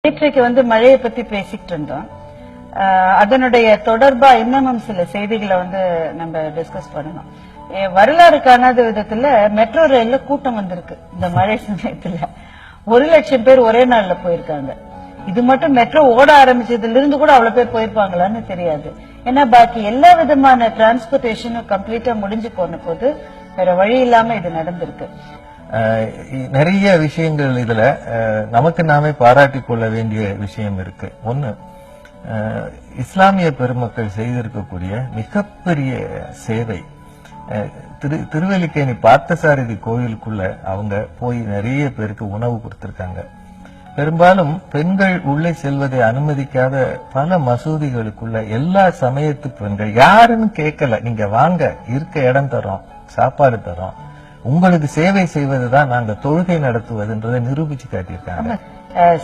நேற்றைக்கு மழையை பத்தி பேசிட்டு இருந்தோம். அதனுடைய தொடர்பா இன்னமும் சில செய்திகளை நம்ம டிஸ்கஸ் பண்ணணும். வரலாறு காணாத விதத்துல மெட்ரோ ரயில்ல கூட்டம் வந்திருக்கு. இந்த மழை சமயத்துல 1,00,000 பேர் ஒரே நாள்ல போயிருக்காங்க. இது மட்டும் மெட்ரோ ஓட ஆரம்பிச்சதுல இருந்து கூட அவ்வளவு பேர் போயிருப்பாங்களான்னு தெரியாது. ஏன்னா பாக்கி எல்லா விதமான டிரான்ஸ்போர்டேஷனும் கம்ப்ளீட்டா முடிஞ்சு போன போது வேற வழி இல்லாம இது நடந்திருக்கு. நிறைய விஷயங்கள் இதுல நமக்கு நாமே பாராட்டிக் கொள்ள வேண்டிய விஷயம் இருக்கு. ஒண்ணு, இஸ்லாமிய பெருமக்கள் செய்திருக்கக்கூடிய மிகப்பெரிய சேவை. திருவல்லிக்கேணி பார்த்தசாரதி கோயிலுக்குள்ள அவங்க போய் நிறைய பேருக்கு உணவு கொடுத்திருக்காங்க. பெரும்பாலும் பெண்கள் உள்ளே செல்வதை அனுமதிக்காத பல மசூதிகளுக்குள்ள எல்லா சமயத்து பெண்கள் யாருன்னு கேட்கல, நீங்க வாங்க, இருக்க இடம் தரோம், சாப்பாடு தரோம், உங்களுக்கு சேவை செய்வதுதான் நாங்க தொழுகை நடத்துவதுன்றதை நிரூபிச்சு காட்டியிருக்காங்க.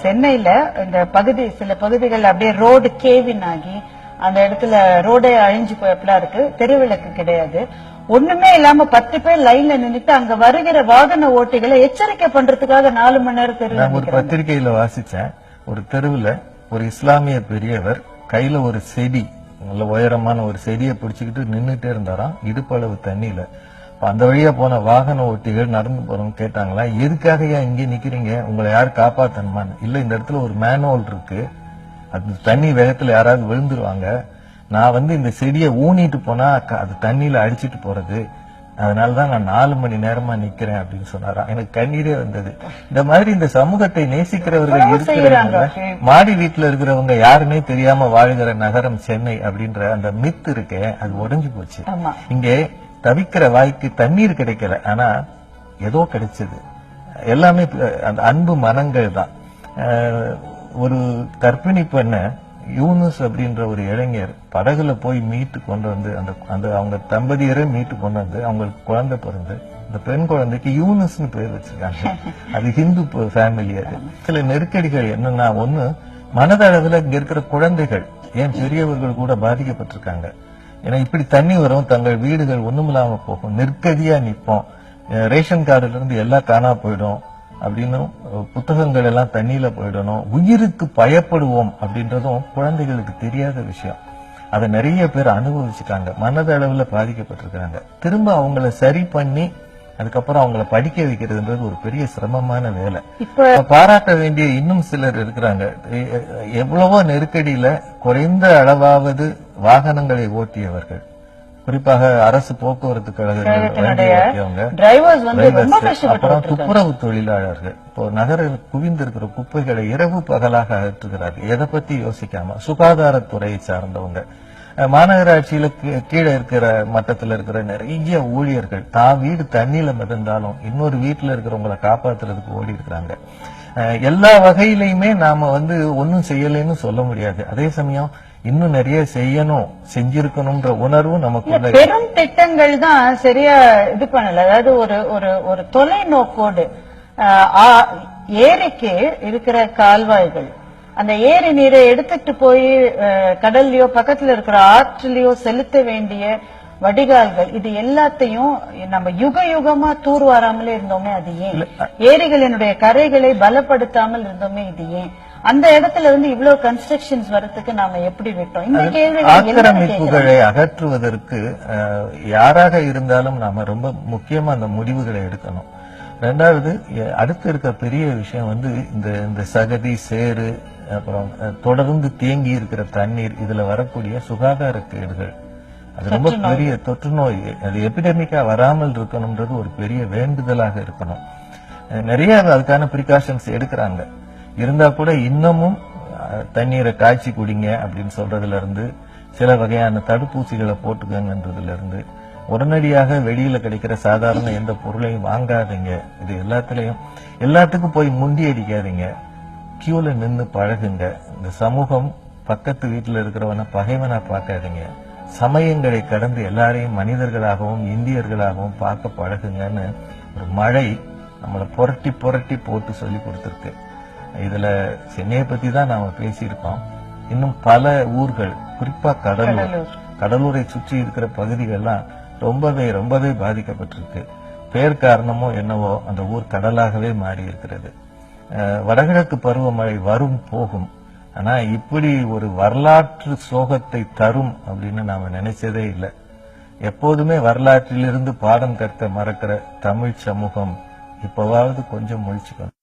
சென்னையில இந்த சில பகுதிகள் அப்படியே ரோடு கேவின் ஆகி அந்த இடத்துல ரோடே அழிஞ்சு போயப்பெல்லாம் இருக்கு. தெருவிளக்கு கிடையாது, ஒண்ணுமே இல்லாம 10 பேர் லைன்ல நின்னுட்டு அங்க வருகிற வாகன ஓட்டிகளை எச்சரிக்கை பண்றதுக்காக 4 மணி நேரம் தெருவில். ஒரு பத்திரிகையில வாசிச்சேன், ஒரு தெருவுல ஒரு இஸ்லாமிய பெரியவர் கையில ஒரு செடி, நல்ல உயரமான ஒரு செடியை பிடிச்சுக்கிட்டு நின்னுட்டே இருந்தாராம் இடுப்பளவு தண்ணியில. அந்த வழியா போன வாகன ஓட்டிகள் நடந்து போறவங்க கேட்டாங்களா, எதுக்காக இங்கே நிக்கிறீங்க, உங்களை யார் காப்பாத்தணுமான்னு. இல்ல, இந்த இடத்துல ஒரு மேனுவல் இருக்கு, அது தண்ணி வேகத்துல யாராவது விழுந்துருவாங்க, நான் இந்த செடியை ஊனிட்டு போனா அது தண்ணியில அடிச்சிட்டு போறது, அதனாலதான் நான் 4 மணி நேரமா நிக்கிறேன் அப்படின்னு சொன்னாராம். எனக்கு கண்ணீரே வந்தது. இந்த மாதிரி இந்த சமூகத்தை நேசிக்கிறவர்கள் இருக்கிறாங்க. மாடி வீட்டுல இருக்கிறவங்க யாருன்னே தெரியாம வாழ்கிற நகரம் சென்னை அப்படின்ற அந்த மித்து இருக்கே, அது உடைஞ்சு போச்சு. இங்கே தவிக்கிற வாய்க்கு தண்ணீர் கிடைக்கல, ஆனா ஏதோ கிடைச்சது. எல்லாமே அந்த அன்பு மனங்கள் தான். ஒரு கர்ப்பிணி பெண்ண யூனுஸ் அப்படின்ற ஒரு இளைஞர் படகுல போய் மீட்டு கொண்டு வந்து அந்த அவங்க தம்பதியரை மீட்டு கொண்டு வந்து அவங்களுக்கு குழந்தை பிறந்து, அந்த பெண் குழந்தைக்கு யூனுஸ்னு பேர் வச்சிருக்காங்க. அது ஹிந்து ஃபேமிலி. அது சில நெருக்கடிகள் என்னன்னா, ஒண்ணு, மனதளவுல இங்க இருக்கிற குழந்தைகள், ஏன் பெரியவர்கள் கூட பாதிக்கப்பட்டிருக்காங்க. ஏன்னா இப்படி தண்ணி வரும், தங்கள் வீடுகள் ஒண்ணுமில்லாம போகும், நிற்கதியா நிற்போம், ரேஷன் கார்டுல இருந்து எல்லாம் காணா போயிடும் அப்படின்னு, புத்தகங்கள் எல்லாம் தண்ணியில போயிடணும், உயிருக்கு பயப்படுவோம் அப்படின்றதும் குழந்தைகளுக்கு தெரியாத விஷயம். அதை நிறைய பேர் அனுபவிச்சுட்டாங்க, மனதளவுல பாதிக்கப்பட்டிருக்காங்க. திரும்ப அவங்கள சரி பண்ணி அதுக்கப்புறம் அவங்கள படிக்க வைக்கிறதுன்றது ஒரு பெரிய சிரமமான வேலை. பாராட்ட வேண்டிய இன்னும் சிலர் இருக்கிறாங்க. எவ்வளவோ நெருக்கடியில குறைந்த அளவாவது வாகனங்களை ஓட்டியவர்கள், குறிப்பாக அரசு போக்குவரத்து கழகங்கள், அப்புறம் துப்புரவு தொழிலாளர்கள். இப்போ நகரில் குவிந்திருக்கிற குப்பைகளை இரவு பகலாக அகற்றுகிறார்கள், எதை பத்தி யோசிக்காம. சுகாதாரத்துறையை சார்ந்தவங்க, மாநகராட்சியில கீழே இருக்கிற மட்டத்தில் இருக்கிற நிறைய ஊழியர்கள், தான் வீடு தண்ணியில மிதந்தாலும் இன்னொரு வீட்டுல இருக்கிறவங்களை காப்பாத்துறதுக்கு ஓடி இருக்கிறாங்க. எல்லா வகையிலையுமே நாம ஒன்னும் செய்யலைன்னு சொல்ல முடியாது. அதே சமயம் இன்னும் நிறைய செய்யணும், செஞ்சிருக்கணும்ன்ற உணர்வும் நமக்கு. பெரும் திட்டங்கள் தான் சரியா இது பண்ணல. அதாவது ஒரு தொலைநோக்கோடு ஏரிக்கு இருக்கிற கால்வாய்கள், அந்த ஏரி நீரை எடுத்துட்டு போய் கடல்லயோ பக்கத்துல இருக்கிற ஆற்றிலையோ செலுத்த வேண்டிய வடிகால்கள், இது எல்லாத்தையும் நம்ம யுகமா தூர் வராமலே இருந்தோமே, அது ஏன்? ஏரிகளினுடைய கரைகளை பலப்படுத்தாமல் இருந்தோமே, இது ஏன்? அந்த இடத்துல இவ்வளவு கன்ஸ்ட்ரக்ஷன்ஸ் வரதுக்கு நாம எப்படி விட்டோம்? இந்த கேள்வி. ஆக்கிரமிப்புகளை அகற்றுவதற்கு யாராக இருந்தாலும் நாம ரொம்ப முக்கியமா அந்த முடிவுகளை எடுக்கணும். ரெண்டாவது, அடுத்து இருக்க பெரிய விஷயம் இந்த சகதி, சேறு, அப்புறம் தொடர்ந்து தேங்கி இருக்கிற தண்ணீர், இதுல வரக்கூடிய சுகாதார கேடுகள். அது ரொம்ப பெரிய தொற்று நோய், அது எபிடமிக்கா வராமல் இருக்கணும்ன்றது ஒரு பெரிய வேண்டுதலாக இருக்கணும். நிறைய அதுக்கான பிரிகாஷன்ஸ் எடுக்கிறாங்க. இருந்தா கூட இன்னமும் தண்ணீரை காய்ச்சி குடிங்க அப்படின்னு சொல்றதுல இருந்து, சில வகையான தடுப்பூசிகளை போட்டுக்கங்கன்றதுல இருந்து, உடனடியாக வெளியில கிடைக்கிற சாதாரண எந்த பொருளையும் வாங்காதீங்க, இது எல்லாத்துக்கும் போய் முண்டி அடிக்காதீங்க, கியூல நின்று பழகுங்க. இந்த சமூகம் பக்கத்து வீட்டுல இருக்கிறவன பகைவனா பார்க்காதீங்க, சமயங்களை கடந்து எல்லாரையும் மனிதர்களாகவும் இந்தியர்களாகவும் பார்க்க பழகுங்கன்னு ஒரு மழை நம்மளை புரட்டி புரட்டி போட்டு சொல்லி கொடுத்திருக்கு. இதுல சென்னையை பத்தி தான் நாம பேசியிருக்கோம். இன்னும் பல ஊர்கள், குறிப்பா கடலூரை சுற்றி இருக்கிற பகுதிகள்லாம் ரொம்பவே பாதிக்கப்பட்டிருக்கு. பேர் காரணமோ என்னவோ அந்த ஊர் கடலாகவே மாறி இருக்கிறது. வடகிழக்கு பருவமழை வரும் போகும். ஆனா இப்படி ஒரு வரலாற்று சோகத்தை தரும் அப்படின்னு நாம நினைச்சதே இல்லை. எப்போதுமே வரலாற்றிலிருந்து பாடம் கற்க மறக்கிற தமிழ் சமூகம் இப்பவாவது கொஞ்சம் முழிச்சுக்கணும்.